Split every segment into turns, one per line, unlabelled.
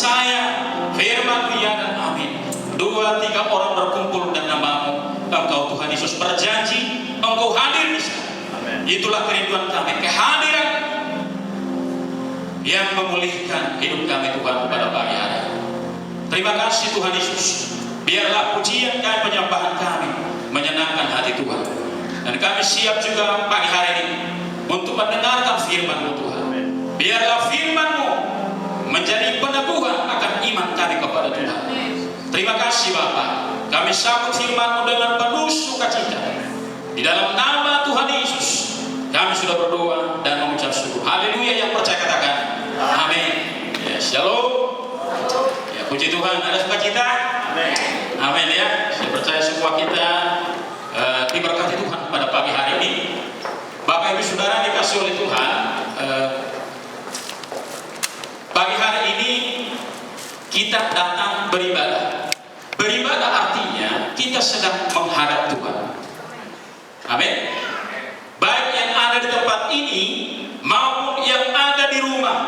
percaya firman-Mu ya dan amin. 2-3 orang berkumpul dan namamu, Engkau Tuhan Yesus berjanji Engkau hadir di sana. Itulah kerinduan kami, kehadiran yang memulihkan hidup kami Tuhan pada pagi hari. Terima kasih Tuhan Yesus. Biarlah pujian kami, penyembahan kami menyenangkan hati Tuhan. Dan kami siap juga pagi hari ini untuk mendengarkan firman-Mu Tuhan. Biarlah firman-Mu menjadi peneguhan akan iman kami kepada Tuhan. Terima kasih Bapa. Kami sambut firman-Mu dengan penuh sukacita. Di dalam nama Tuhan Yesus kami sudah berdoa dan mengucap syukur. Haleluya. Yang percaya katakan amin. Ya, shalom. Ya, puji Tuhan. Ada sukacita? Amin. Amin ya. Saya percaya semua kita diberkati Tuhan pada pagi hari ini. Bapak Ibu Saudara dikasih oleh Tuhan. Pagi hari ini kita datang beribadah. Beribadah artinya kita sedang menghadap Tuhan. Amin. Baik yang ada di tempat ini maupun yang ada di rumah,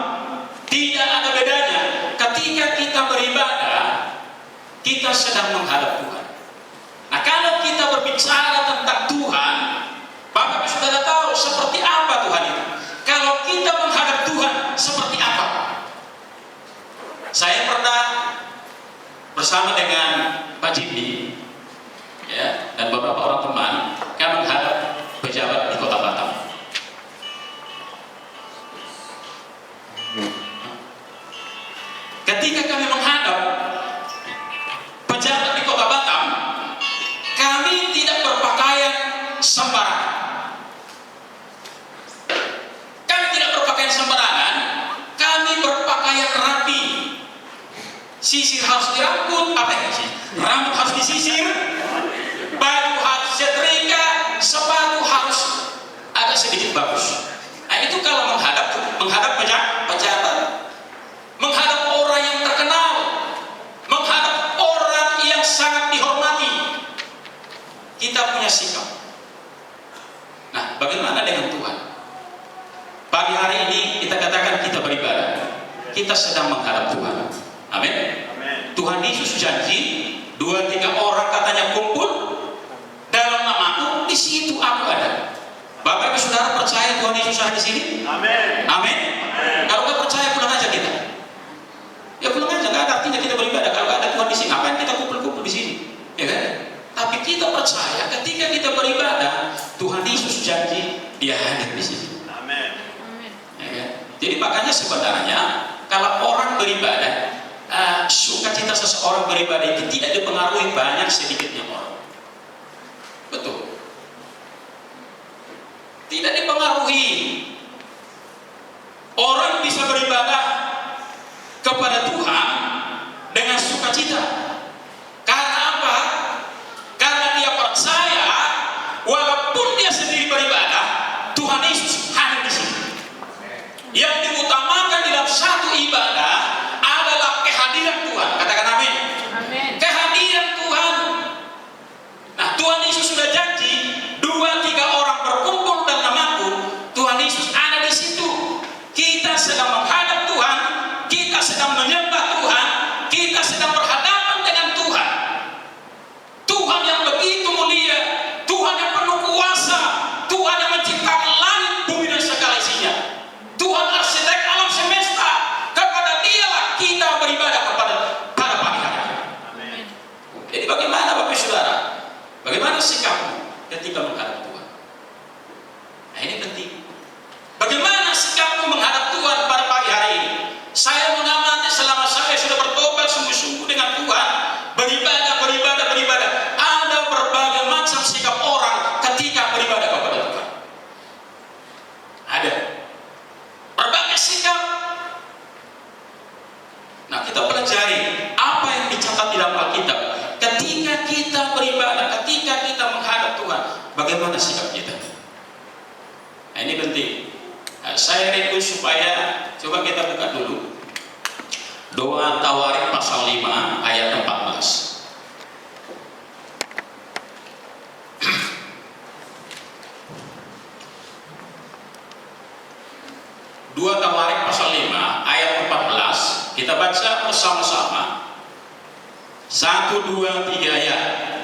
tidak ada bedanya. Ketika kita beribadah, kita sedang menghadap Tuhan. Nah, kalau kita berbicara tentang Tuhan, Bapak Saudara tahu seperti apa Tuhan itu. Kalau kita menghadap Tuhan seperti apa? Saya pernah bersama dengan Pak Jimmy ya, dan beberapa orang teman, kami menghadap pejabat di Kota Batam. Ketika kami menghadap pejabat di Kota Batam, kami tidak berpakaian sembarangan. Kami tidak berpakaian sembarangan, kami berpakaian rapi. Sisir harus dirambut, rambut harus disisir, baju harus setrika, sepatu harus agak sedikit bagus. Nah, itu kalau menghadap pejabat, menghadap orang yang terkenal, menghadap orang yang sangat dihormati, kita punya sikap. Nah, bagaimana dengan Tuhan? Pagi hari ini kita katakan kita beribadah, kita sedang menghadap Tuhan. Amin. Tuhan Yesus janji 2-3 orang katanya kumpul dalam namaku, di situ aku ada. Bapak Ibu Saudara percaya Tuhan Yesus ada di sini? Amin. Amin. Kalau nggak percaya pulang aja kita. Ya pulang aja, nggak ada artinya kita beribadah kalau nggak ada Tuhan di sini. Ngapain kita kumpul-kumpul di sini? Ya kan? Tapi kita percaya ketika kita beribadah, Tuhan Yesus janji Dia hadir di sini. Amin. Ya kan? Jadi makanya sebenarnya kalau orang beribadah, sukacita seseorang beribadah itu tidak dipengaruhi banyak sedikitnya orang. Betul. Tidak dipengaruhi. Orang bisa beribadah kepada Tuhan dengan sukacita. Karena apa? Karena dia percaya walaupun dia sendiri beribadah, Tuhan Yesus hadir di sini. Yang diutamakan dalam satu ibadah adalah kehadiran Tuhan. Katakan amin. Amin. Kehadiran Tuhan. Nah, Tuhan Yesus sudah janji 2-3 orang berkumpul dalam namaku, Tuhan Yesus ada di situ. Kita sedang menghadap Tuhan, kita sedang menyembah Tuhan, kita sedang berhadapan dengan Tuhan. Tuhan yang begitu mulia, Tuhan yang penuh kuasa, Tuhan yang menciptakan langit, bumi dan segala isinya. Tuhan arsitek alam semesta. Kepada Dialah kita beribadah pada pagi hari. Amin. Jadi bagaimana Bapak Saudara? Bagaimana sikapmu ketika menghadap Tuhan? Nah, ini penting. Bagaimana sikapmu menghadap Tuhan pada pagi hari ini? Saya mengamati selama saya sudah bertobat sungguh-sungguh dengan Tuhan, beribadah. Ada berbagai macam sikap orang ketika beribadah kepada Tuhan. Ada berbagai sikap. Nah, kita pelajari apa yang dicatat di dalam Alkitab. Ketika kita beribadah, ketika kita menghadap Tuhan, bagaimana sikap kita? Nah, ini penting. Nah, saya rindu supaya coba kita buka dulu Doa Tawarik pasal 5 ayat 14. Dua Tawarik pasal 5 ayat 14. Kita baca bersama-sama. 1, 2, 3 ya.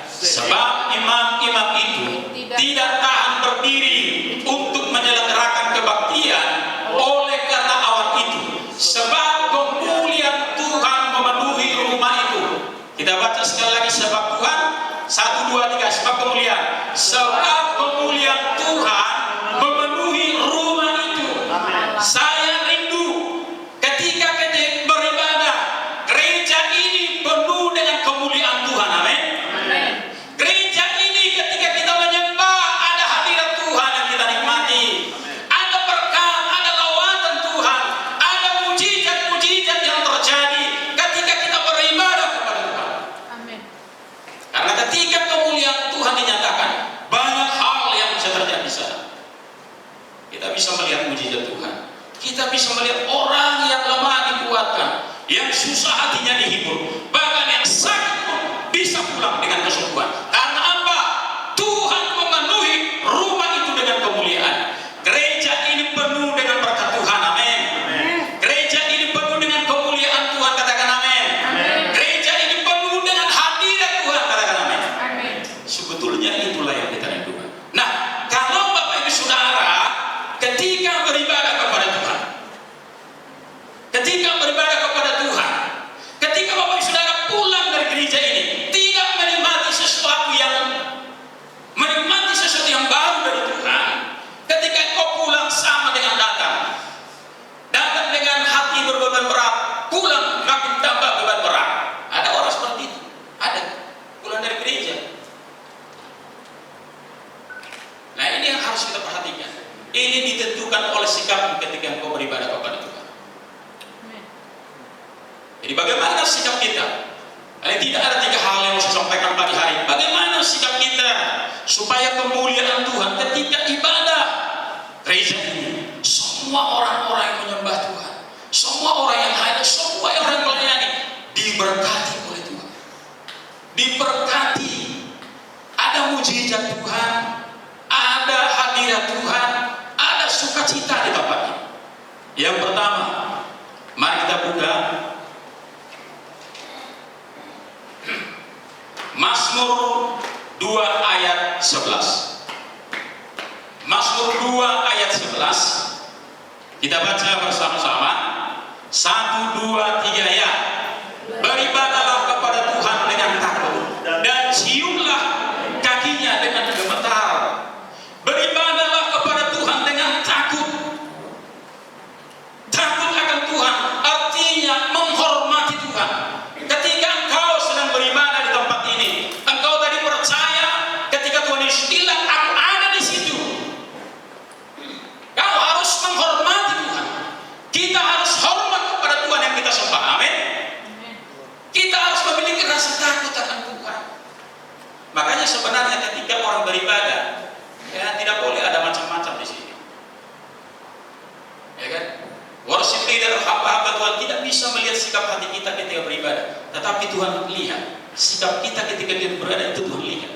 Sebab imam-imam itu tidak tahan berdiri untuk menyelenggarakan kebaktian oleh karena awan itu, sebab kemuliaan Tuhan memenuhi rumah itu. Kita baca sekali lagi, sebab Tuhan, 1, 2, 3, sebab kemuliaan Tuhan memenuhi rumah itu. Saya rindu ketika kita beribadah, gereja ini penuh dengan kemuliaan Tuhan. Amin. Gereja ini ketika kita menyembah, ada hadirat Tuhan yang kita nikmati, ada berkat, ada lawatan Tuhan, ada mujizat-mujizat yang terjadi ketika kita beribadah kepada Tuhan.
Amin.
Karena ketika kemuliaan Tuhan dinyatakan, banyak hal yang bisa terjadi di sana. Kita bisa melihat mujizat Tuhan. Kita bisa melihat orang yang lemah dikuatkan, yang susah hatinya dihibur, bahkan yang sakit pun bisa pulang dengan kesembuhan. Karena apa? Tuhan memenuhi rumah itu dengan kemuliaan. Gereja ini penuh dengan berkat Tuhan. Amin. Gereja ini penuh dengan kemuliaan Tuhan. Katakan amin. Gereja ini penuh dengan hadirat Tuhan. Katakan amin. Sebetulnya itulah yang kita rindukan. Nah, kalau Bapak Ibu Saudara ketika beribadah kepada Tuhan, ketika beribadah kepada Tuhan, ketika Bapak Ibu Saudara pulang dari gereja ini tidak menikmati sesuatu yang baru dari Tuhan, ketika kau pulang sama dengan datang dengan hati berbeban berat, pulang makin tambah beban berat. Ada orang seperti itu, ada pulang dari gereja. Nah, ini yang harus kita perhatikan. Ini ditentukan oleh sikap ketika engkau beribadah kepada Tuhan. Jadi bagaimana sikap kita? Tidak ada 3 hal yang saya sampaikan pagi hari. Bagaimana sikap kita supaya kemuliaan Tuhan ketika ibadah gereja ini, semua orang-orang yang menyembah Tuhan, semua orang yang hadir, semua orang yang melayani diberkati oleh Tuhan, diberkati. Ada mujizat Tuhan, ada hadirat Tuhan, ada sukacita di tempat ini. Yang pertama, mari kita buka Mazmur 2 ayat 11. Mazmur 2 ayat 11. Kita baca bersama-sama. 1, 2, 3 ya. Beribadahlah kepada Tuhan dengan takut dan ciumlah kakinya dengan gemetar. Beribadahlah kepada Tuhan dengan takut. Takut akan Tuhan artinya menghormati Tuhan. Ketika engkau sedang beribadah di tempat ini, engkau tadi percaya ketika Tuhan Yesus bilang aku ada di situ, kau harus menghormati Tuhan. Kita harus hormat kepada Tuhan yang kita sembah. Amin. Kita harus memiliki rasa takut akan Tuhan. Makanya sebenarnya ketika orang beribadah, ya tidak boleh ada macam-macam di sini. Ya kan? Worship leader, hamba-hamba Tuhan tidak bisa melihat sikap hati kita ketika beribadah, tetapi Tuhan lihat sikap kita ketika kita beribadah, itu Tuhan lihat.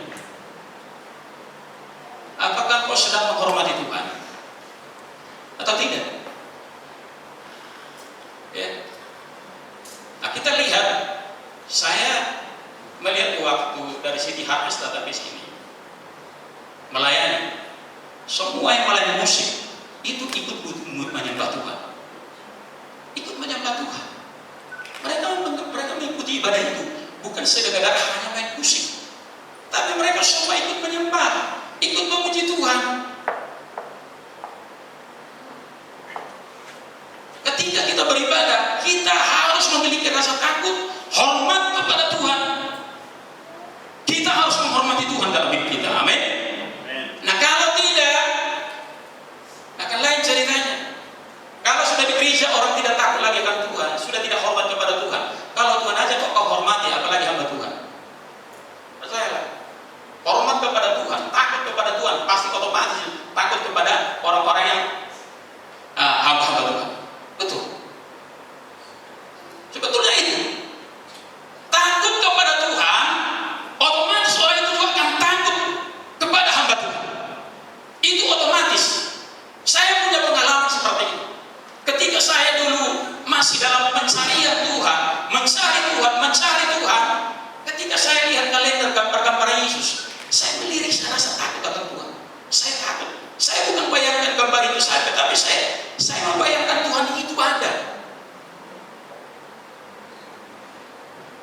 Apakah kau sedang menghormati Tuhan atau tidak? Ya. Nah, kita lihat, saya melihat waktu dari City Harvest Database ini melayani, semua yang melayani musik itu ikut menyembah Tuhan, ikut menyembah Tuhan. Mereka mengikuti ibadah itu bukan sekadar hanya main musik, tapi mereka semua ikut menyembah, ikut memuji Tuhan. Ketika kita beribadah, kita harus memiliki rasa takut, hormat kepada Tuhan. Kita harus menghormati Tuhan dalam hidup kita. Amin. Nah, kalau tidak, akan lain ceritanya. Kalau sudah di gereja orang tidak takut lagi akan Tuhan, sudah tidak hormat kepada Tuhan. Kalau Tuhan aja kok kau hormati, apalagi hamba Tuhan. Percayalah, hormat kepada Tuhan, takut kepada Tuhan, pasti otomatis takut kepada orang-orang yang hamba-hamba Tuhan. Betul. gambar-gambar Yesus, saya melirik, saya rasa takut akan Tuhan. Saya takut. Saya bukan bayangkan gambar itu saja, tapi saya membayangkan Tuhan itu ada.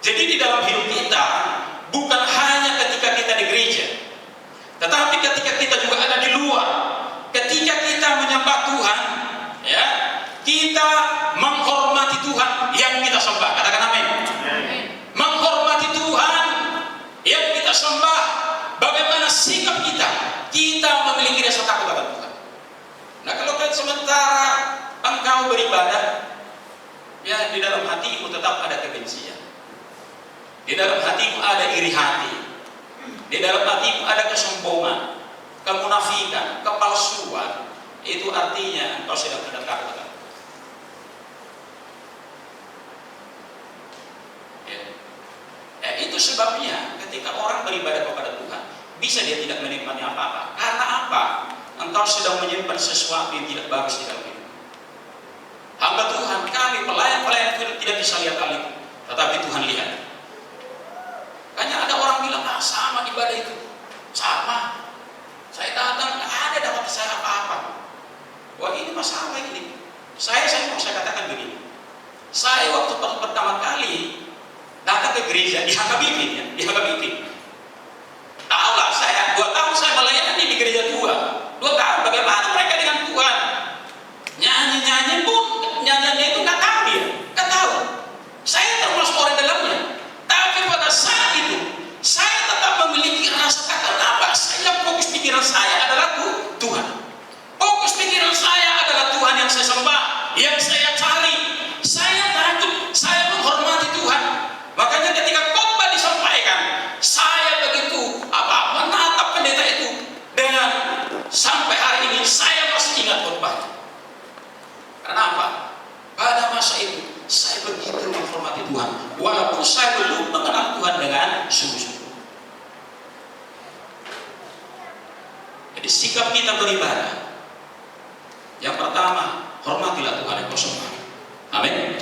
Jadi di dalam hidup kita, bukan hanya ketika kita di gereja, tetapi ketika kita juga ada di luar, ketika kita menyembah Tuhan, ya, kita menghormati Tuhan yang kita sembah. Katakan amin. Menghormati Tuhan yang kita sembah. Bagaimana sikap kita? Kita memiliki rasa takut akan Tuhan. Nah, kalau kan sementara engkau beribadah, ya di dalam hatimu tetap ada kebencian. Di dalam hatimu ada iri hati. Di dalam hatimu ada kesombongan, kemunafikan, kepalsuan. Itu artinya engkau sedang ada takut akan Tuhan. Ya, itu sebabnya ketika orang beribadah kepada Tuhan, bisa dia tidak menikmati apa-apa. Karena apa? Engkau sedang menyimpan sesuatu yang tidak bagus di dalam hidup. Hamba Tuhan, kami pelayan-pelayan Tuhan tidak bisa lihat hal itu, tetapi Tuhan lihat. Hanya ada orang bilang, sama ibadah itu, sama. Saya datang, nggak ada dapat saya apa-apa. Wah, ini masalah ini. Saya mau saya katakan begini. Saya waktu pertama kali datang ke gereja di HKBP, ya, di HKBP. Tahulah saya 2 tahun saya melayani di gereja tua. 2 tahun bagaimana mereka dengan Tuhan. Nyanyi pun nyanyinya itu nggak tahu dia, nggak tahu. Saya termasuk orang dalamnya. Tapi pada saat itu saya tetap memiliki rasa takut. Kenapa? Saya fokus pikiran saya adalah Tuhan. Fokus pikiran saya adalah Tuhan yang saya sembah, yang saya cari. Saya takut, saya menghormati Tuhan. Makanya ketika khotbah disampaikan, saya begitu menatap pendeta itu dengan sampai hari ini saya masih ingat khotbah. Kenapa? Pada masa itu saya begitu menghormati Tuhan, walaupun saya belum mengenal Tuhan dengan sungguh-sungguh. Jadi sikap kita beribadah, yang pertama, hormatilah Tuhan yang kau sembah. Amin.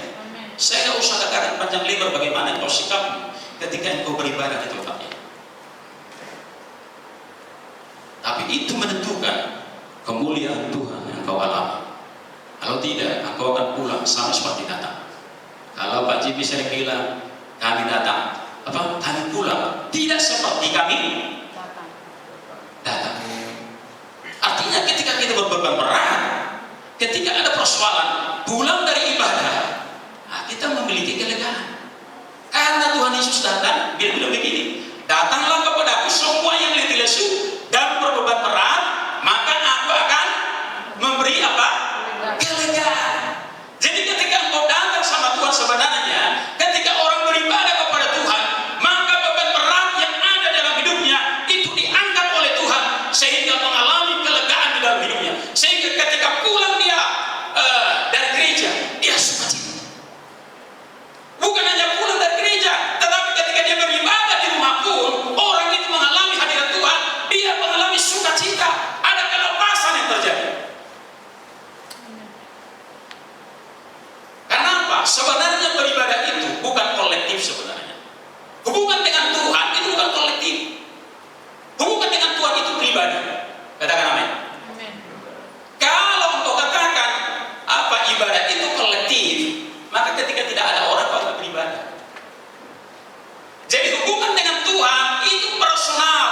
Saya tidak usah katakan panjang lebar bagaimana engkau sikapmu ketika engkau beribadah di tempatnya. Tapi itu menentukan kemuliaan Tuhan yang kau alami. Kalau tidak, engkau akan pulang sama seperti datang. Kalau Pak Jibi sering bilang, kami datang, kami pulang, tidak seperti kami datang. Artinya ketika kita berbeban berat, ketika ada persoalan, pulang dari ibadah, kita memiliki kelegaan. Karena Tuhan Yesus datang, dia bilang begini, datanglah kepadaku semua yang letih lesu dan berbeban berat, maka aku akan memberi apa? Kelegaan. Jadi ketika engkau datang sama Tuhan sebenarnya, ketika orang beribadah kepada Tuhan, maka beban berat yang ada dalam hidupnya itu diangkat oleh Tuhan sehingga mengalami kelegaan di dalam hidupnya. Sehingga ketika pulang dia dari gereja, dia sukacita. Bukan hanya pulang dari gereja, tetapi ketika dia beribadah di rumah pun, orang itu mengalami hadirat Tuhan, dia mengalami sukacita, ada kelepasan yang terjadi. Kenapa? Sebenarnya beribadah itu bukan kolektif sebenarnya. Hubungan dengan Tuhan itu bukan kolektif. Hubungan dengan Tuhan itu pribadi. Katakan amin. Kalau engkau katakan ibadah itu kolektif, maka ketika tidak ada orang kau tidak beribadah. Jadi hubungan dengan Tuhan itu personal,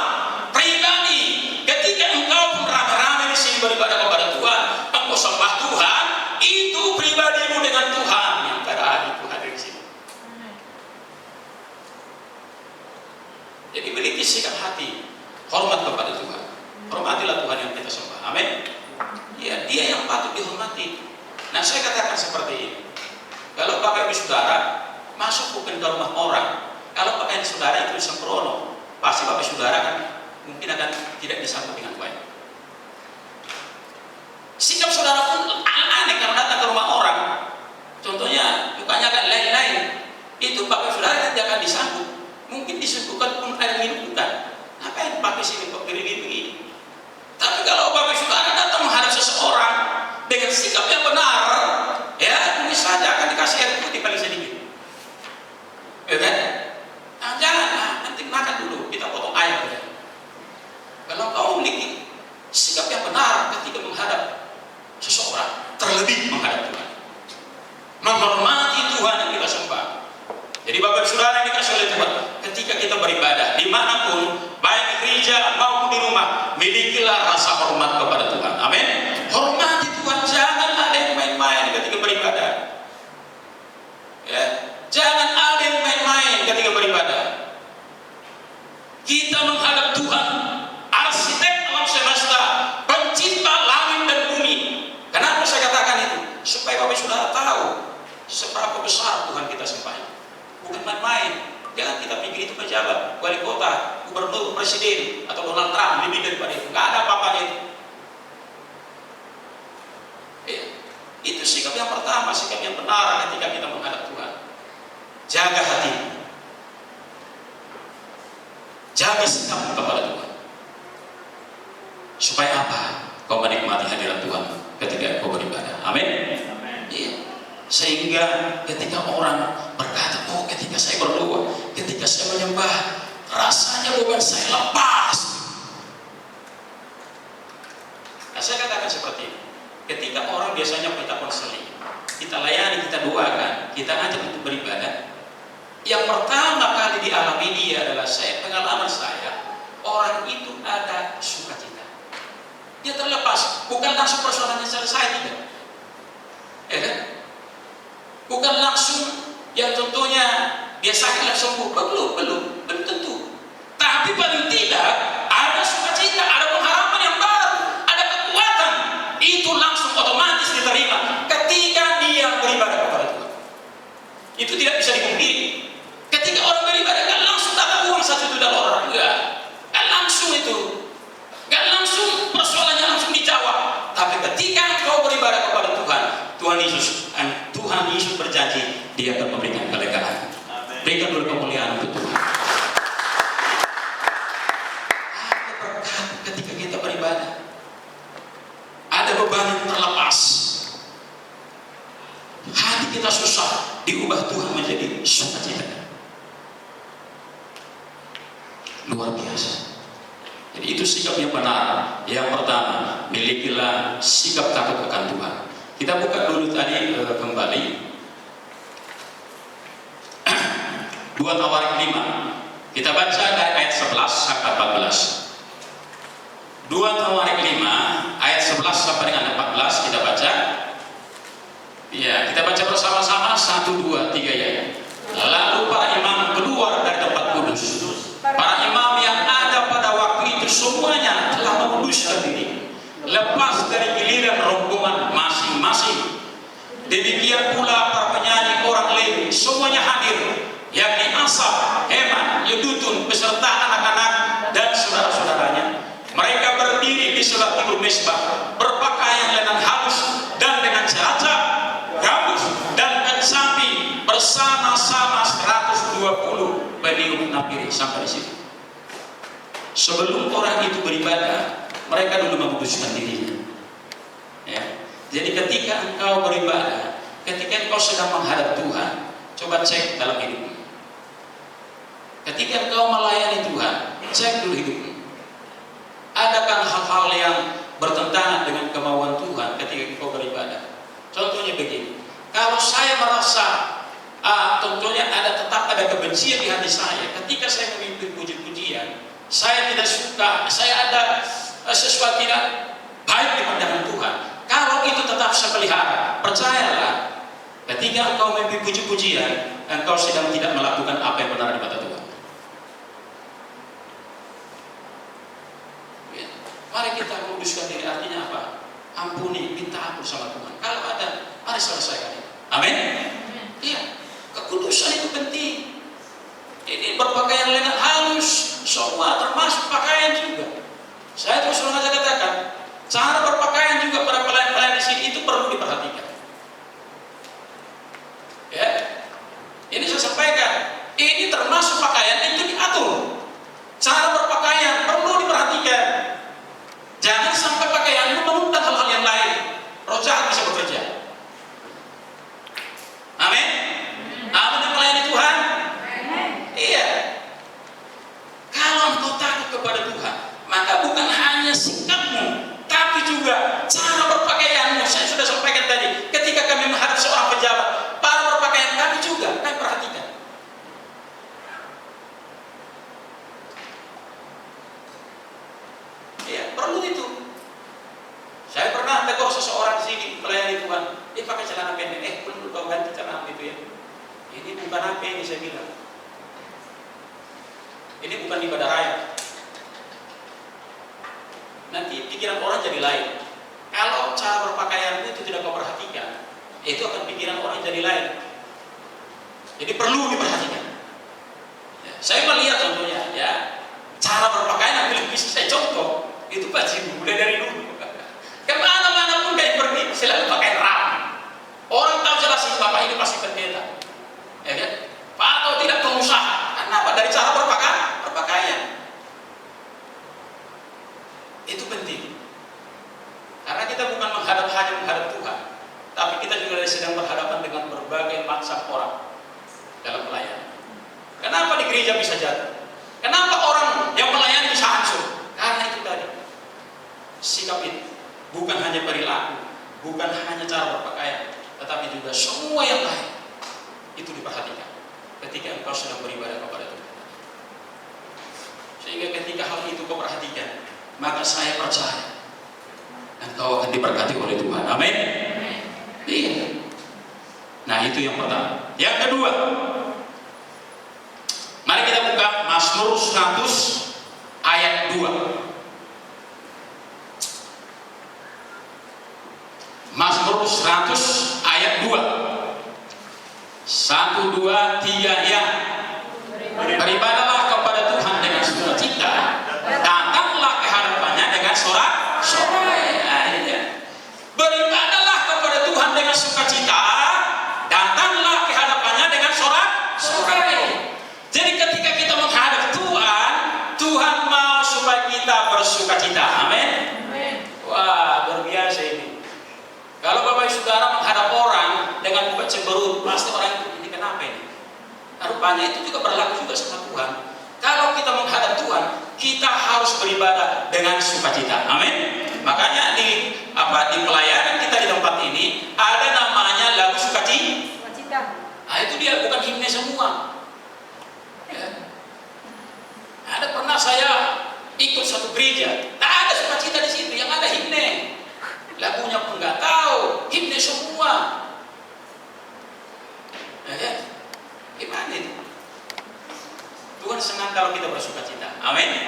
pribadi. Ketika engkau pun rame-rame di sini beribadah kepada Tuhan, engkau sembah Tuhan, itu pribadimu dengan Tuhan yang pada hari itu hadir di sini. Jadi miliki sikap hati, hormat kepada Tuhan. Hormatilah Tuhan yang kita sembah. Amin. Ya, dia yang patut dihormati. Nah, saya katakan seperti ini. Kalau Bapak Ibu Saudara masuk bukan ke rumah orang, kalau pakaian saudara itu sembrono, pasti Bapak Saudara kan mungkin akan tidak disambut dengan baik. Sikap saudara pun aneh kalau datang ke rumah orang. Contohnya mukanya kan lain-lain, itu Bapak Saudara tidak akan disambut. Mungkin disuguhkan pun air minum bukan. Ngapain pakai sini kok begini? Tapi kalau Bapak Saudara datang menghadap seseorang dengan sikap yang benar, ya mungkin saja akan dikasih air putih paling sedikit. Ya kan? Nah, jangan, nanti makan dulu, kita potong Saudara yang dikasih oleh Tuhan, ketika kita beribadah dimanapun, baik di gereja maupun di rumah, milikilah rasa hormat kepada Tuhan. Amin. Hormati Tuhan, jangan ada yang main-main ketika beribadah. Ya, jangan ada yang main-main ketika beribadah. Kita menghadap Tuhan, arsitek alam semesta, pencipta langit dan bumi. Kenapa saya katakan itu? Supaya Bapak Saudara tahu seberapa besar Tuhan kita sembah. Bukan main-main. Jangan kita pikir itu pejabat, wali kota, gubernur, presiden, atau Donald Trump, lebih daripada itu. Nggak ada apa-apanya itu. Ya. Itu sikap yang pertama, sikap yang benar ketika kita menghadap Tuhan. Jaga hati, jaga sikap kepada Tuhan. Supaya apa? Kau menikmati hadirat Tuhan ketika kau beribadah. Amin. Iya. Sehingga ketika orang berkata, oh ketika saya berdoa, ketika saya menyembah, rasanya beban saya lepas. Nah, saya katakan seperti ini. Ketika orang biasanya minta konseling, kita layani, kita doakan, kita ajak untuk beribadah. Yang pertama kali dialami dia adalah pengalaman saya, orang itu ada sukacita. Dia terlepas, bukan langsung persoalannya selesai, tidak. Ya kan? Bukan langsung yang tentunya dia sakit langsung sembuh, belum tentu. Tapi paling tidak ada sukacita, ada pengharapan yang baru, ada kekuatan. Itu langsung otomatis diterima ketika dia beribadah kepada Tuhan. Itu tidak bisa dipungkiri. Ketika orang beribadah kan langsung dapat uang $1 juta, enggak langsung itu, enggak langsung persoalannya langsung dijawab. Tapi ketika kau beribadah kepada Tuhan, Tuhan Yesus berjanji dia akan memberikan kelegaan. Berikan dulu kemuliaan untuk Tuhan. Ada berkat ketika kita beribadah. Ada beban yang terlepas. Hati kita susah, diubah Tuhan menjadi sukacita. Luar biasa. Jadi itu sikap yang benar. Yang pertama, milikilah sikap takut akan Tuhan. Kita buka dulu tadi kembali 2 Tawarik 5. Kita baca dari ayat 11 sampai 14. 2 Tawarik 5 ayat 11 sampai dengan 14 kita baca. Ya, kita baca bersama-sama 1 2 3 ya. Lalu para imam keluar dari tempat kudus. Para imam yang ada pada waktu itu semuanya telah menguduskan diri, lepas dari giliran rombongan masing-masing. Demikian pula para penyanyi orang Lewi semuanya hadir, yakni Asaf, Heman, Yedutun beserta anak-anak dan saudara-saudaranya. Mereka berdiri di sebelah timur mezbah, berpakaian lenan halus dan dengan celacap, gabus dan kain sapi bersama-sama 120 peniup nafiri. Sampai di situ. Sebelum orang itu beribadah, mereka dulu menguduskan dirinya. Ya. Jadi ketika engkau beribadah, ketika engkau sedang menghadap Tuhan, coba cek dalam hidupmu. Ketika engkau melayani Tuhan, cek dulu hidupmu. Adakah hal-hal yang bertentangan dengan kemauan Tuhan ketika engkau beribadah? Contohnya begini, kalau saya merasa tentunya tetap ada kebencian di hati saya ketika saya memimpin puji-pujian, saya tidak suka, saya ada sesuatu tidak baik di pandangan Tuhan. Kalau itu tetap saya pelihara, percayalah, ketika engkau memimpin puji-pujian, engkau sedang tidak melakukan apa yang benar di mata Tuhan. Ya. Mari kita menguduskan diri, artinya apa? Ampuni, minta ampun sama Tuhan. Kalau ada, mari selesaikan itu. Amin. Iya, kekudusan itu penting. Ini berpakaian lenan halus, semua termasuk pakaian juga. Saya terus terang saja katakan, cara berpakaian juga para pelayan-pelayan di sini itu perlu diperhatikan. Ya, ini saya sampaikan, ini termasuk pakaian itu diatur. Cara berpakaian perlu diperhatikan. Jangan sampai pakaian itu mengundang hal-hal yang lain. Roh jahat bisa bekerja. Amin. Amin yang melayani Tuhan. Iya. Kalau engkau takut kepada Tuhan, maka bukan hanya sikapmu, tapi juga cara berpakaianmu. Saya sudah sampaikan tadi, ketika kami menghadap seorang pejabat, para berpakaian kami juga kami perhatikan. dia pakai celana pendek, perlu kau ganti celana itu ya. Ini bukan apa ini saya bilang. Ini bukan ibadah raya. Nanti pikiran orang jadi lain. Kalau cara berpakaian itu tidak kau perhatikan, itu akan pikiran orang jadi lain. Jadi perlu diperhatikan. Ya, saya melihat contohnya, ya, cara berpakaian yang bisa saya contoh itu pasti mulai dari dulu. Kemana-mana pun kayak pergi selalu pakai ram. Orang tahu jelas sih bapak ini pasti pendeta, ya kan? Atau tidak pengusaha. Kenapa? Dari cara berpakaian. Itu penting. Karena kita bukan hanya menghadap Tuhan, tapi kita juga sedang berhadapan dengan berbagai macam orang dalam pelayanan. Kenapa di gereja bisa jatuh? Kenapa orang yang melayani bisa hancur? Karena itu tadi. Sikap itu bukan hanya perilaku, bukan hanya cara berpakaian, tetapi juga semua yang lain itu diperhatikan ketika engkau sedang beribadah kepada Tuhan. Sehingga ketika hal itu kau perhatikan, maka saya percaya engkau akan diberkati oleh Tuhan. Amin. Iya. Nah, itu yang pertama. Yang kedua, mari kita buka Mazmur 100 ayat 2. Mazmur 100 ayat 2. 1, 2, 3 ya. Beribadahlah kepada Tuhan dengan sukacita, datanglah ke hadapannya dengan sorak-sorai. Beribadahlah kepada Tuhan dengan sukacita, datanglah ke hadapannya dengan sorak-sorai. Jadi ketika kita menghadap Tuhan, Tuhan mau supaya kita bersukacita. Amin. Wah, luar biasa ini. Kalau Bapak Saudara menghadap orang dengan buka cemberut, pasti orang itu ini kenapa ini? Rupanya itu juga berlaku juga sama Tuhan. Kalau kita menghadap Tuhan, kita harus beribadah dengan sukacita. Amin. Makanya di pelayanan kita di tempat ini ada namanya lagu sukacita. Nah, itu dia bukan himne semua. Ya. Ada pernah saya ikut satu gereja, tak ada sukacita di situ, yang ada himne. Lagunya pun nggak tahu, himne semua. Ya, gimana itu? Tuhan senang kalau kita bersukacita. Amin.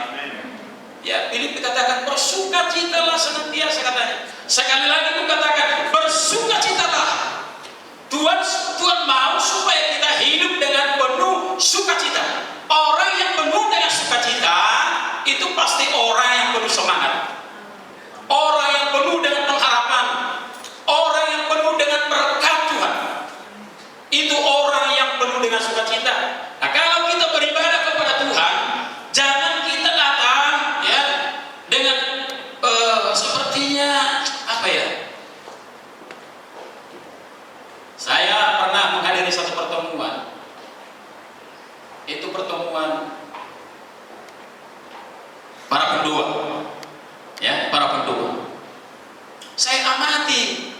Ya, Filipi katakan bersukacitalah senantiasa katanya. Sekali lagi aku katakan bersukacitalah. Tuhan mau supaya kita hidup dengan penuh sukacita. Orang yang penuh dengan sukacita itu pasti orang yang penuh semangat. Orang yang penuh dengan pengharapan, orang yang penuh dengan berkat Tuhan, itu orang yang penuh dengan sukacita. Nah, kalau kita beribadah kepada Tuhan, jangan kita datang ya dengan sepertinya apa ya? Saya pernah menghadiri satu pertemuan. Itu pertemuan para pendua. Ya, para pendoa. Saya amati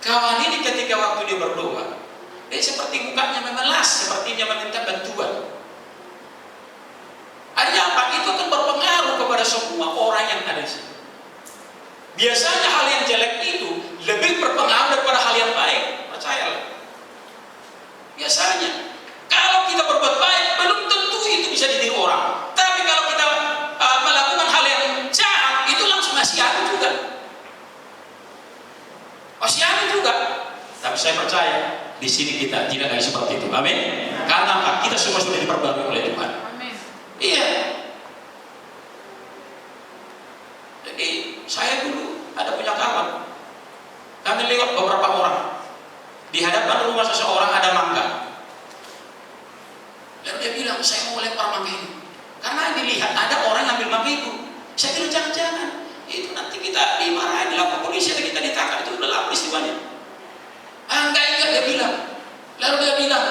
kawan ini ketika waktu dia berdoa, dia seperti mukanya memelas, sepertinya meminta bantuan. Artinya apa? Itu akan berpengaruh kepada semua orang yang ada di sini. Biasanya hal yang jelek itu lebih berpengaruh daripada hal yang baik. Percayalah. Biasanya, kalau kita berbuat baik, belum tentu itu bisa ditiru orang. Tapi kalau kita melakukan hal yang jahat, itu langsung asihani juga. Asihani juga. Tapi saya percaya di sini kita tidak lagi seperti itu. Amin. Karena kita semua sudah diperbarui oleh Tuhan. Amin. Iya. Jadi saya dulu ada punya kawan. Kami lihat beberapa orang di hadapan rumah seseorang ada mangga. Lalu dia bilang, saya mau lempar mangga ini. Karena dilihat ada orang yang ambil mangga itu. Saya bilang, jangan-jangan. Itu nanti kita dimarahin, dilapor polisi, atau kita ditangkap. Itu udah lama peristiwanya. Enggak ingat, dia bilang. Lalu dia bilang,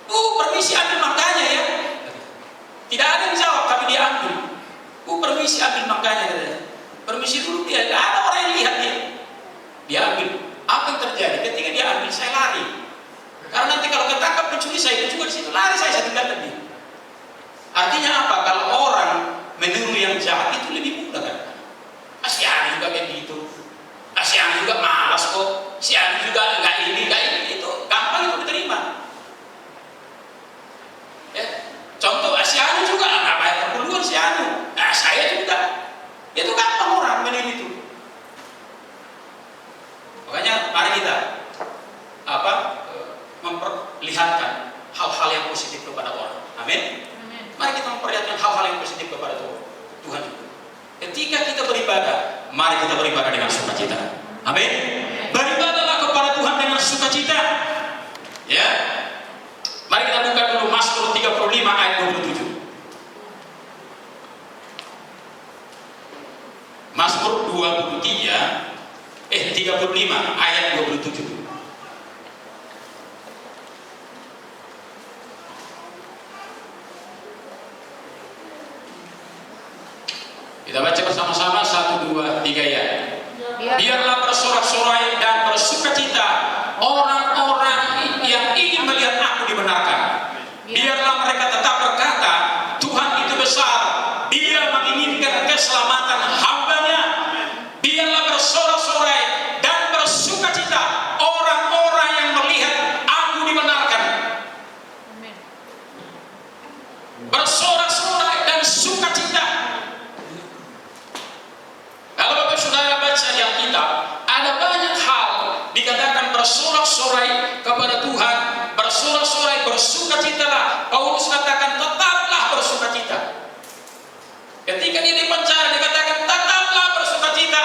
permisi ambil mangganya ya. Tidak ada yang jawab, tapi dia ambil. Permisi ambil mangganya. Permisi dulu dia, tidak ada orang yang lihat dia. Dia ambil. Apa yang terjadi? Ketika dia ambil, saya lari. Karena nanti kalau ketangkap pencuri, saya juga di situ lari, saya tinggalkan dia. Artinya apa? Kalau orang meniru yang jahat itu lebih mudah kan? Asihani juga kayak gitu. Asihani juga malas kok. si anu juga nggak ini, itu gampang itu diterima. Ya. Contoh si anu juga nggak bayar perpuluhan si anu, nah saya juga, itu gampang orang menilai itu. Makanya mari kita memperlihatkan hal-hal yang positif kepada orang. Amin. Mari kita memperlihatkan hal-hal yang positif kepada Tuhan. Ketika kita beribadah, mari kita beribadah dengan sukacita. Amin. Beribadahlah kepada Tuhan dengan sukacita. Ya. Mari kita buka dulu Mazmur 35 ayat 27. Mazmur 35 ayat 27. Kita baca bersama-sama 1, 2, 3 ya. Biarlah bersorak-sorai dan bersukacita orang-orang yang ingin melihat aku dibenarkan. Biarlah mereka tetap berkata, Tuhan itu besar, Dia menginginkan keselamatan hamba-Nya. Biarlah bersorak-sorai dan bersukacita orang-orang yang melihat aku dibenarkan. Bersorak-sorai dan sukacita. Kalau Bapak Saudara baca di Alkitab, ada banyak hal dikatakan bersorak-sorai kepada Tuhan, bersorak-sorai, bersukacitalah. Paulus katakan tetaplah bersukacita. Ketika dia di penjara dikatakan tetaplah bersukacita.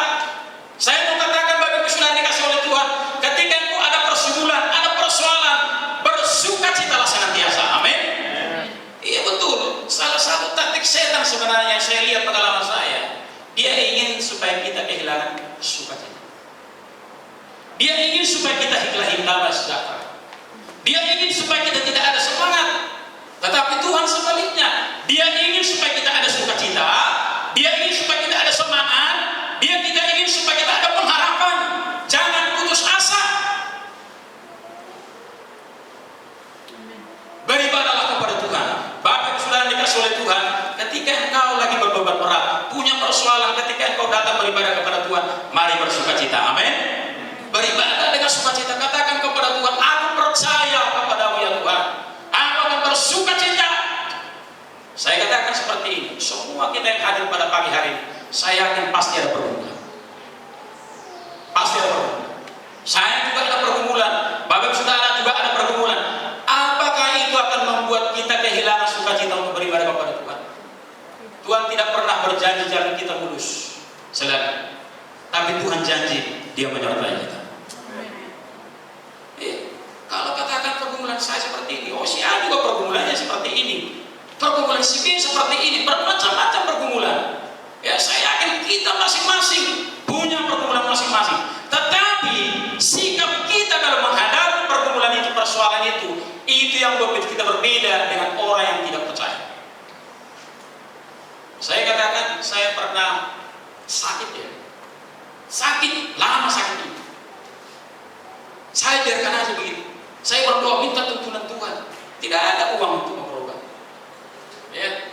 Saya mau katakan bagi Saudara dikasih oleh Tuhan, ketika engkau ada persoalan, bersukacitalah senantiasa. Amin. Iya betul. Salah satu taktik setan sebenarnya saya lihat pengalaman saya. Dia ingin supaya kita kehilangan sukacita. Dia ingin supaya kita hilang damai sejahtera. Dia ingin supaya kita tidak ada semangat. Tetapi Tuhan sebaliknya, Dia ingin supaya kita ada sukacita. Dia ingin supaya kita ada semangat. Dia tidak ingin supaya kita ada pengharapan. Jangan putus asa. Beribadahlah kepada Tuhan. Bapak Saudara dikasih oleh Tuhan, ketika engkau lagi berbeban berat, punya persoalan, ketika engkau datang beribadah kepada Tuhan, mari bersukacita. Amin. Beribadah dengan sukacita. Katakan kepada Tuhan, aku percaya kepadamu ya Tuhan, aku akan bersukacita. Saya katakan seperti ini, semua kita yang hadir pada pagi hari ini, saya yakin pasti ada pergumulan. Pasti ada pergumulan. Saya juga ada pergumulan. Bapak Saudara juga ada pergumulan. Apakah itu akan membuat kita kehilangan sukacita untuk beribadah kepada Tuhan? Tuhan tidak pernah berjanji jalan kita mulus, saudara. Tapi Tuhan janji Dia menyertai kita. Kalau katakan pergumulan saya seperti ini, oh si A juga pergumulannya seperti ini, pergumulan si B seperti ini, bermacam-macam pergumulan. Ya saya yakin kita masing-masing punya pergumulan masing-masing. Tetapi sikap kita dalam menghadapi pergumulan itu, persoalan itu yang membuat kita berbeda dengan orang yang tidak percaya. Saya katakan, saya pernah sakit ya. Sakit, lama sakit itu. Saya biarkan aja begitu. Saya berdoa minta tuntunan Tuhan. Tidak ada uang untuk berobat. Ya.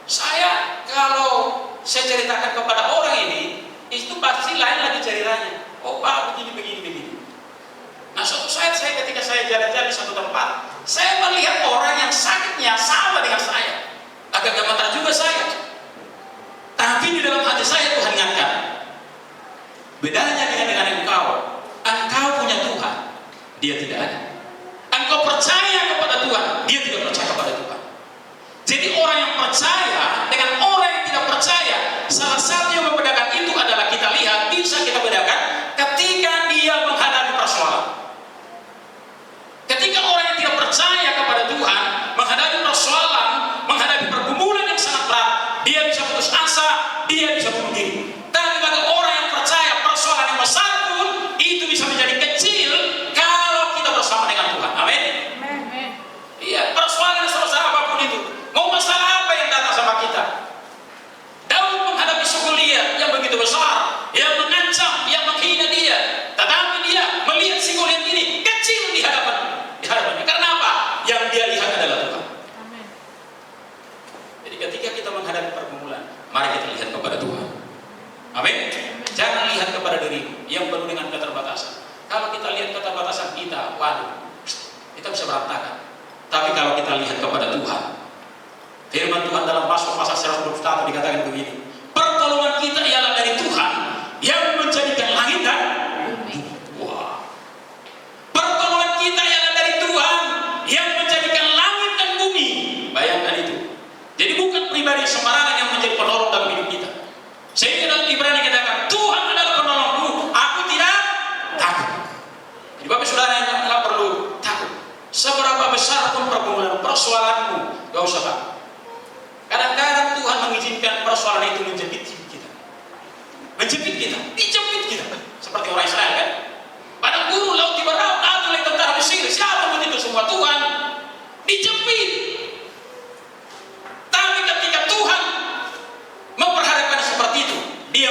Saya kalau saya ceritakan kepada orang ini, itu pasti lain lagi ceritanya. Oh Pak, begini. Nah suatu saat ketika saya jalan-jalan di satu tempat, saya melihat orang yang sakitnya sama dengan saya. Agak gemetar juga saya. Tapi di dalam hati saya Tuhan ingatkan, bedanya dengan engkau punya Tuhan, dia tidak ada. Engkau percaya kepada Tuhan, dia tidak percaya kepada Tuhan. Jadi orang yang percaya dengan orang yang tidak percaya, salah satu yang membedakan itu adalah kita lihat, bisa kita bedakan ketika dia menghadapi persoalan. Ketika orang yang tidak percaya kepada Tuhan menghadapi persoalan, menghadapi pergumulan yang sangat berat, dia bisa putus asa, dia bisa bunuh diri. Tapi bagi orang yang percaya, persoalan yang besar pun itu bisa menjadi kecil kalau kita bersama dengan Tuhan. Amin. Iya, persoalan sebesar apapun itu, mau masalah apa yang datang sama kita, Daud menghadapi suku Goliat yang begitu besar, yang mengancam, yang menghina dia, tetapi dia melihat si Goliat ini kecil di hadapannya. Karena apa? Yang dia lihat adalah Tuhan. Amin. Jadi ketika kita menghadapi pergumulan, mari kita lihat kepada Tuhan. Amin. Jangan lihat kepada diri yang penuh dengan bisa berantakan. Tapi kalau kita lihat kepada Tuhan, firman Tuhan dalam pasal 121 dikatakan begini, pertolongan kita ialah dari Tuhan yang menjadikan langit dan bumi. Wah. Pertolongan kita ialah dari Tuhan yang menjadikan langit dan bumi. Bayangkan itu. Jadi bukan pribadi sembarangan yang menjadi penolong dalam hidup kita. Sehingga dalam Ibrani dikatakan, Tuhan adalah penolongku, aku tidak takut. Jadi Bapak Saudara yang nggak perlu takut. Seberapa besar pun pergumulan persoalanmu, gak usah takut. Kadang-kadang Tuhan mengizinkan persoalan itu menjepit kita. Menjepit kita, dijepit kita. Seperti orang Israel kan. Padang gurun, laut di bawah, datang oleh tentara Mesir. Siapa pun itu semua Tuhan dijepit. Tapi ketika Tuhan memperhadapkan seperti itu, Dia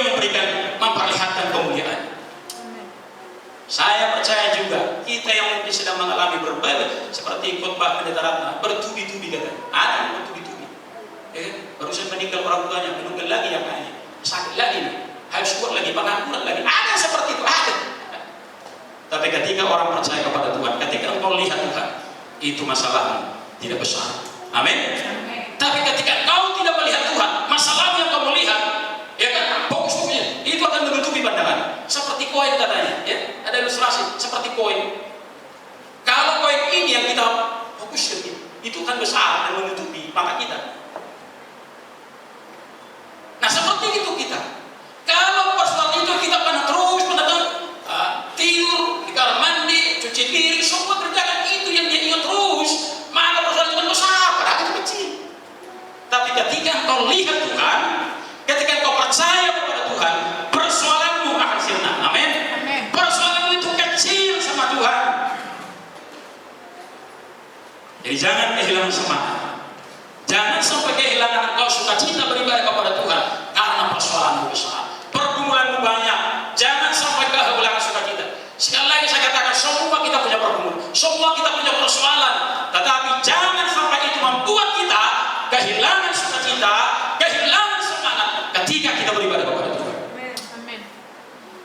memperlihatkan kemuliaan. Saya percaya juga kita yang mungkin sedang mengalami berbagai seperti khotbah Pendeta Ratna, bertubi-tubi katanya. Ada yang bertubi-tubi. Barusan meninggal orang tuanya, meninggal lagi yang lainnya, sakit lagi, harus kuat lagi, pengangguran lagi. Ada seperti itu, ada. Tapi ketika orang percaya kepada Tuhan, ketika engkau lihat Tuhan, itu masalahmu tidak besar. Amin. Tapi ketika engkau tidak melihat Tuhan, masalah yang kamu lihat, ya kan, fokusnya itu akan menutupi pandangan. Seperti koin katanya, ya, ada ilustrasi seperti koin. Kalau koin ini yang kita fokuskan, itu kan besar dan menutupi mata kita. Nah seperti itu kita. Kalau persoalan itu kita pernah terus tidur di kamar mandi, cuci piring, semua kerjaan itu yang dia ingat terus. Maka persoalan itu kan besar, padahal itu kecil. Tapi ketika engkau lihat Tuhan, ketika engkau percaya kepada Tuhan, persoalanmu akan sirna. Amin. Persoalanmu itu kecil sama Tuhan. Jadi jangan kehilangan semangat. Jangan sampai kehilangan engkau sukacita beribadah kepada Tuhan karena persoalanmu besar, pergumulanmu banyak. Jangan sampai kehilangan sukacita. Sekali lagi saya katakan, semua kita punya pergumulan, semua kita punya persoalan, tetapi jangan sampai itu membuat kita kehilangan sukacita, kehilangan semangat ketika kita beribadah kepada Tuhan. Amin.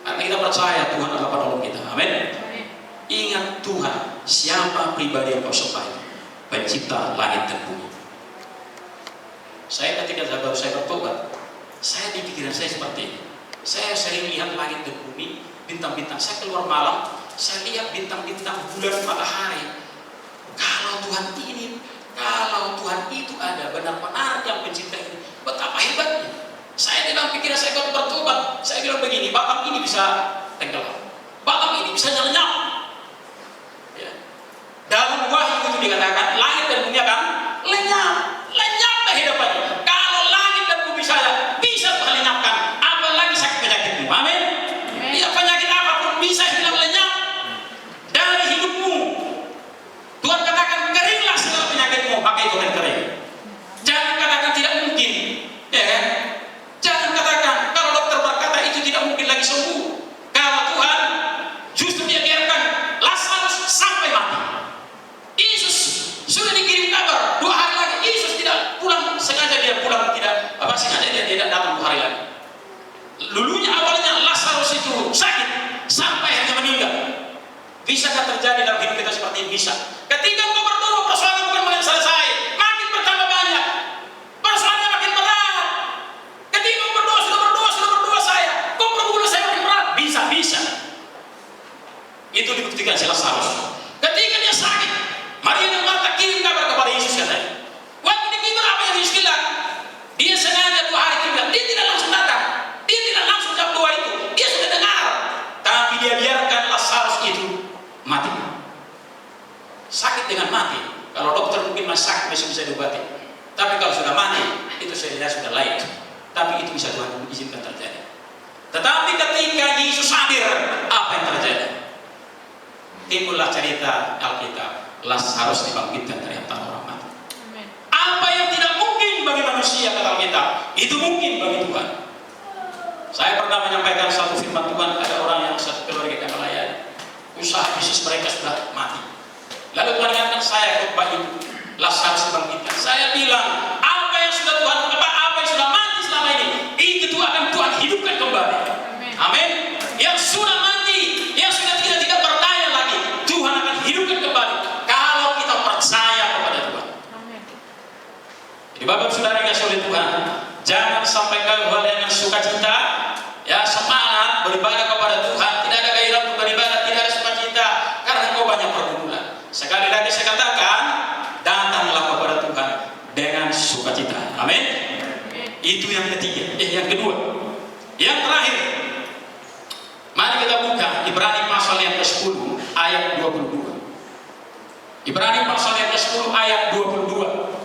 Karena kita percaya Tuhan adalah penolong kita. Amin. Ingat Tuhan, siapa pribadi yang kau sembah itu? Pencipta langit dan bumi. Saya ketika saya bertobat, saya di pikiran saya seperti ini. Saya sering lihat langit dan bumi, bintang-bintang. Saya keluar malam, saya lihat bintang-bintang, bulan, matahari. Kalau Tuhan ini, kalau Tuhan itu ada, benar-benar yang pencipta ini, betapa hebatnya. Saya dalam pikiran saya kalau bertobat, saya bilang begini, batang ini bisa tenggelam, batang ini bisa lenyap. Ya. Dalam Wahyu itu dikatakan, langit dan bumi akan lenyap. Lenyap kehidupannya. Kalau langit dan bumi saja bisa terlenyapkan, apalagi sakit penyakitmu. Amin. Ya, penyakit apapun bisa hilang lenyap dari hidupmu. Tuhan katakan keringlah segala penyakitmu, maka itu akan kering. Jangan katakan tidak mungkin, ya kan? Jangan katakan kalau dokter berkata itu tidak mungkin lagi sembuh. Kalau Tuhan justru dia biarkan Lazarus sampai mati. Yesus sudah dikirim kabar 2 hari lagi Yesus tidak pulang, sengaja dia pulang sengaja dia tidak datang 2 hari lagi. Dulunya awalnya Lazarus itu sakit sampai akhirnya meninggal. Bisakah terjadi dalam hidup kita seperti ini? Bisa. Ketika engkau berdoa, persoalan bukan makin selesai, makin bertambah banyak, persoalannya makin berat. Ketika engkau sudah berdoa saya, kok pergumulan saya makin berat? Bisa. Itu dibuktikan si Lazarus. Ketika dia sakit, Maria dan Marta kirim kabar kepada Yesus katanya. Waktu dikirim apa yang Yesus bilang? Dia sengaja 2 hari tinggal. Dia tidak langsung datang. Dia tidak langsung jawab doa itu. Dia sudah dengar. Tapi dia biarkan Lazarus itu mati. Sakit dengan mati. Kalau dokter mungkin masih sakit masih bisa diobati. Tapi kalau sudah mati, itu saya sudah layak. Tapi itu bisa Tuhan izinkan terjadi. Tetapi ketika Yesus hadir, apa yang terjadi? Timbullah cerita Alkitab, Lazarus dibangkitkan dari antara orang mati. Amen. Apa yang tidak mungkin bagi manusia, kata Alkitab, itu mungkin bagi Tuhan. Saya pernah menyampaikan satu firman Tuhan, ada orang yang satu keluarga yang melayani, usaha bisnis mereka sudah mati. Lalu Tuhan ingatkan saya khotbah itu, Lazarus dibangkitkan. Saya bilang, apa yang sudah Tuhan, apa yang sudah mati selama ini, itu akan Tuhan hidupkan kembali. Amin. Yang sudah mati, yang sudah tidak berdaya lagi, Tuhan akan hidupkan kembali. Kalau Bapak saudara yang kasih oleh Tuhan, jangan sampai kau dengan sukacita, ya semangat beribadah kepada Tuhan, tidak ada gairah untuk beribadah, tidak ada sukacita karena kau banyak pergumulan. Sekali lagi saya katakan, datanglah kepada Tuhan dengan sukacita. Amin. Itu yang ketiga. Yang kedua, yang terakhir, mari kita buka Ibrani pasal yang ke-10 ayat 22. Ibrani pasal yang ke-10 ayat 22.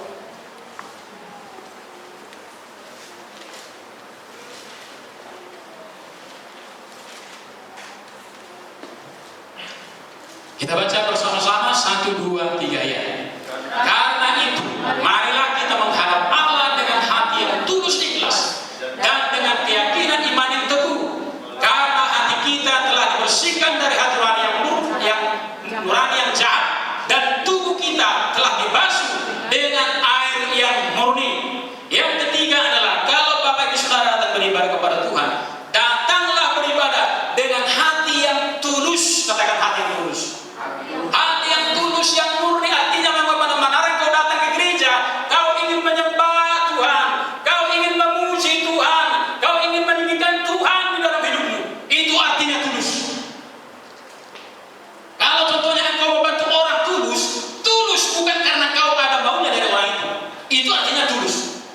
Kita baca bersama-sama 1, 2, 3 ya. Karena itu, marilah kita menghadap Allah dengan hati yang tulus ikhlas dan dengan keyakinan iman yang teguh. Karena hati kita telah dibersihkan dari hati nurani yang jahat dan tubuh kita telah dibasuh dengan air yang murni. Yang ketiga adalah kalau Bapak Ibu Saudara datang beribadah kepada Tuhan, datanglah beribadah dengan hati yang tulus. Katakan hati yang tulus. Hati yang tulus, yang murni, artinya memang benar-benar kau datang ke gereja, kau ingin menyembah Tuhan, kau ingin memuji Tuhan, kau ingin meninggikan Tuhan di dalam hidupmu. Itu artinya tulus. Kalau contohnya engkau membantu orang tulus bukan karena kau ada maunya dari orang itu artinya tulus.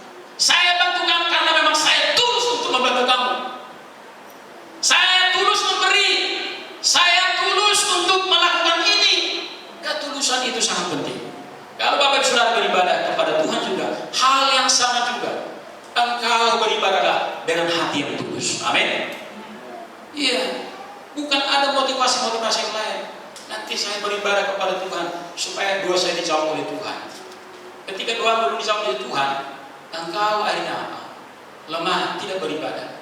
Saya bantu kamu karena memang saya tulus untuk membantu kamu. Saya tulus memberi, saya tulus untuk melakukan ini. Ketulusan itu sangat penting. Kalau Bapak Saudara beribadah kepada Tuhan juga, hal yang sama juga. Engkau beribadahlah dengan hati yang tulus. Amin. Iya, bukan ada motivasi-motivasi yang lain. Nanti saya beribadah kepada Tuhan supaya doa saya dijawab oleh Tuhan. Ketika doa belum dijawab oleh Tuhan, engkau akhirnya apa? Lemah, tidak beribadah.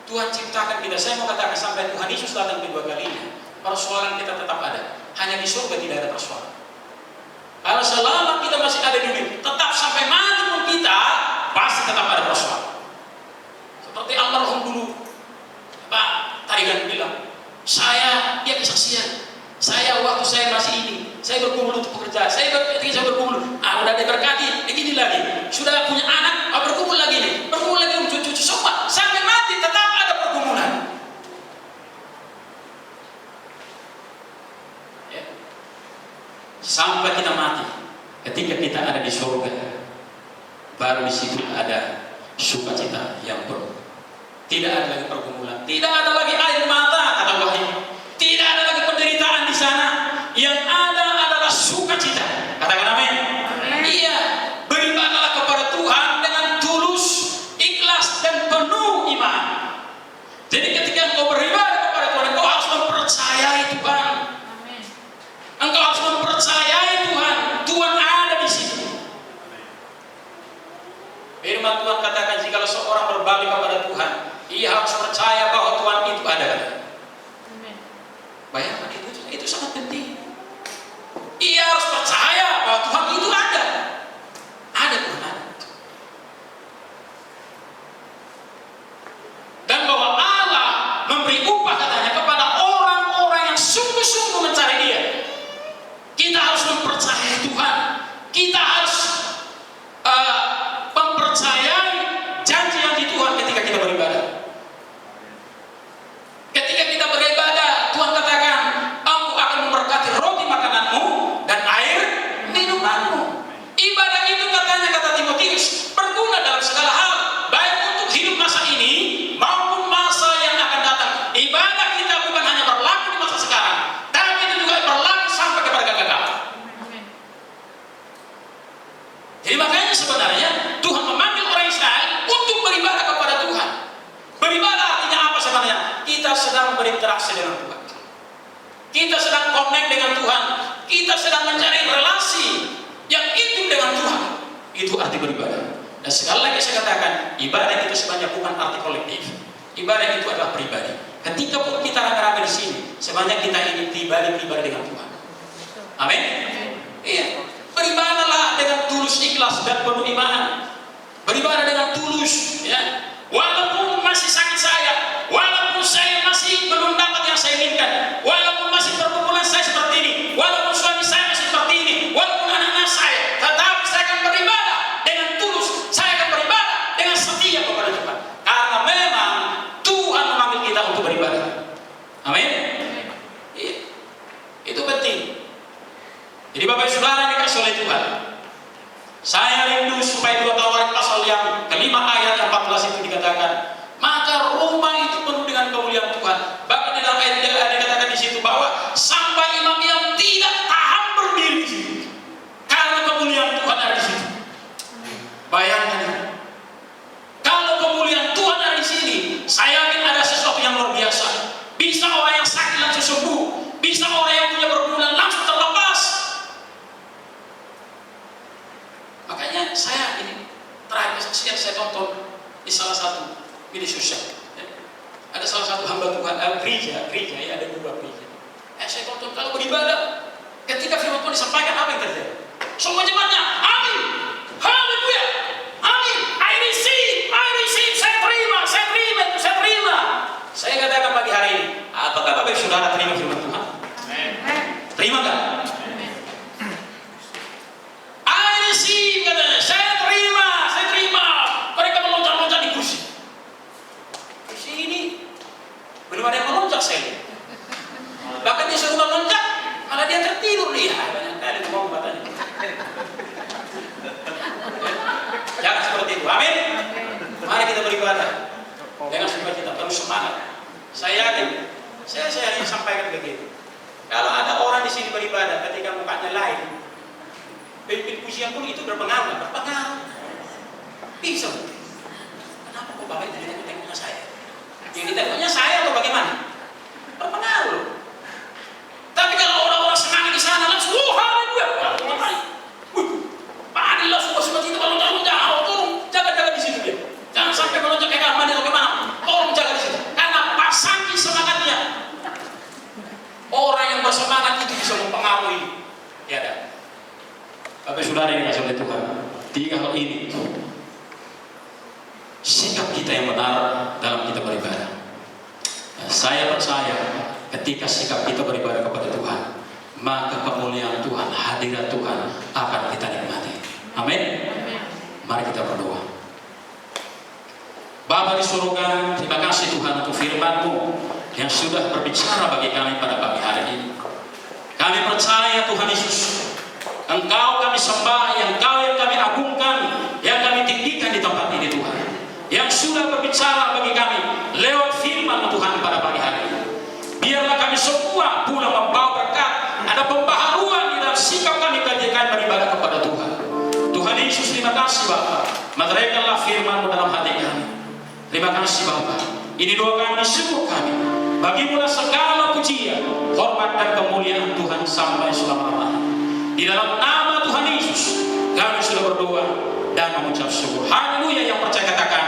Tuhan ciptakan kita. Saya mau katakan sampai Tuhan Yesus datang kedua kalinya, persoalan kita tetap ada. Hanya di surga tidak ada persoalan. Kalau selama kita masih ada di dunia, tetap sampai mati pun kita pasti tetap ada persoalan. Seperti almarhum dulu, Pak Tarigan bilang, dia kesaksian. Saya waktu saya masih ini, saya bergumul untuk pekerjaan. Saya bergumul, udah diberkati, begini lagi. Sudah punya anak, bergumul lagi nih, bergumul lagi untuk cucu semua. Sampai mati tetap ada pergumulan. Ya. Sampai kita mati, ketika kita ada di surga, baru di situ ada sukacita yang penuh. Tidak ada lagi pergumulan, tidak ada lagi air mata, kata Wahyu. Tidak ada lagi penderitaan di sana. Yang ada adalah sukacita. Katakan amin. Iya, beribadahlah kepada Tuhan dengan tulus, ikhlas dan penuh iman. Jadi ketika engkau beribadah kepada Tuhan, engkau harus mempercayai Tuhan. Engkau harus mempercayai Tuhan. Tuhan ada di situ. Firman Tuhan katakan, jika seorang berbalik kepada Tuhan, ia harus percaya bahwa Tuhan itu ada. Bayangkan itu sangat penting. Ia harus percaya bahwa Tuhan itu ada. Ada Tuhan ada. Dan bahwa Allah memberi upah katanya kepada orang-orang yang sungguh-sungguh mencari Dia. Kita harus mempercayai Tuhan. Kita harus mempercayai janji-janji Tuhan ketika kita beribadah. Ketika kita beribadah, Tuhan katakan, Aku akan memberkati roti makananmu dan air minumanmu. Ibadah itu katanya, kata Timotius, berguna dalam segala hal, baik untuk hidup masa ini maupun masa yang akan datang. Ibadah kita bukan hanya berlaku di masa sekarang, tapi itu juga berlaku sampai kepada kekekalan. Jadi makanya sebenarnya Tuhan memanggil orang Israel untuk beribadah kepada Tuhan. Beribadah artinya apa sebenarnya? Kita sedang berinteraksi dengan Tuhan. Kita sedang connect dengan Tuhan. Kita sedang mencari relasi yang intim dengan Tuhan. Itu arti beribadah. Dan sekali lagi saya katakan, ibadah itu sebenarnya bukan arti kolektif. Ibadah itu adalah pribadi. Ketika pun kita rame-rame di sini, sebenarnya kita ingin pribadi dengan Tuhan. Amin. Iya. Beribadahlah dengan tulus, ikhlas dan penuh iman. Beribadah dengan tulus, ya. Walaupun masih sakit saya, walaupun saya masih belum dapat yang saya inginkan, walaupun masih pergumulan saya seperti ini, walaupun suami saya masih seperti ini, walaupun anak-anak saya, tetapi saya akan beribadah dengan Saya rindu supaya 2 Tawarik pasal yang kelima ayat 14 itu dikatakan, maka rumah itu penuh dengan kemuliaan Tuhan. Bahkan di dalam ayat dikatakan di situ bahwa sampai imam yang tidak tahan berdiri di situ karena kemuliaan Tuhan ada di situ. Bayangkan, kalau kemuliaan Tuhan ada di sini, saya yakin ada sesuatu yang luar biasa. Bisa orang yang sakit langsung sembuh, bisa orang yang punya pergumulan langsung terlepas. Makanya saya ini terakhir kesaksian saya tonton di salah satu media sosial. Ada salah satu hamba Tuhan, gereja ya, ada 2 gereja. Saya tonton kalau beribadah, ketika firman Tuhan disampaikan, apa yang terjadi? Semua jemaatnya, amin, haleluya, amin, I receive, saya terima. Saya katakan pagi hari ini, apakah Bapak Saudara terima firman Tuhan? Terima nggak? I receive, katanya, saya terima. Mereka meloncat-loncat di kursi. Kursi ini belum ada yang meloncat saya. Bahkan dia suruh meloncat, malah dia tertidur dia. Banyak kali ngomong katanya. Jangan seperti itu. Amin. Mari kita beribadah dengan sukacita, terus semangat. Saya yakin, saya ingin sampaikan begitu. Kalau ada orang di sini beribadah ketika mukanya lain, pimpin pujian pun itu berpengaruh. Bisa. Kenapa kok Bapak itu tengoknya saya? Yang ditengoknya saya atau bagaimana? Berpengaruh. Tapi kalau orang-orang semangat di sana langsung, haleluya, padilah suka cinta kalau loncat, tolong jaga di situ dia. Jangan sampai meloncat ke kamar mandi atau kemana. Tolong jaga di situ. Karena pas saking semangatnya, orang yang bersemangat itu bisa mempengaruhi. Ya ada. Bapak Saudara yang dikasihi oleh Tuhan, 3 hal ini. Sikap kita yang benar dalam kita beribadah. Saya percaya ketika sikap kita beribadah kepada Tuhan, maka kemuliaan Tuhan, hadirat Tuhan akan kita nikmati. Amin. Mari kita berdoa. Bapa di surga, terima kasih Tuhan untuk firman-Mu yang sudah berbicara bagi kami pada pagi hari ini. Kami percaya Tuhan Yesus, Engkau kami sembah, Engkau yang kami agungkan, yang kami tinggikan di tempat ini Tuhan, yang sudah berbicara bagi kami lewat firman Tuhan pada pagi hari ini. Biarlah kami semua pulang membawa berkat, ada pembaharuan di dalam sikap kami ketika beribadah kepada Tuhan. Tuhan Yesus, terima kasih Bapa, menerangkanlah firman-Mu dalam hati kami. Terima kasih Bapa. Ini doa kami, syukur kami. Bagimu segala pujian, hormat dan kemuliaan Tuhan sampai selama-lamanya. Di dalam nama Tuhan Yesus kami sudah berdoa dan mengucap syukur. Haleluya. Yang percaya katakan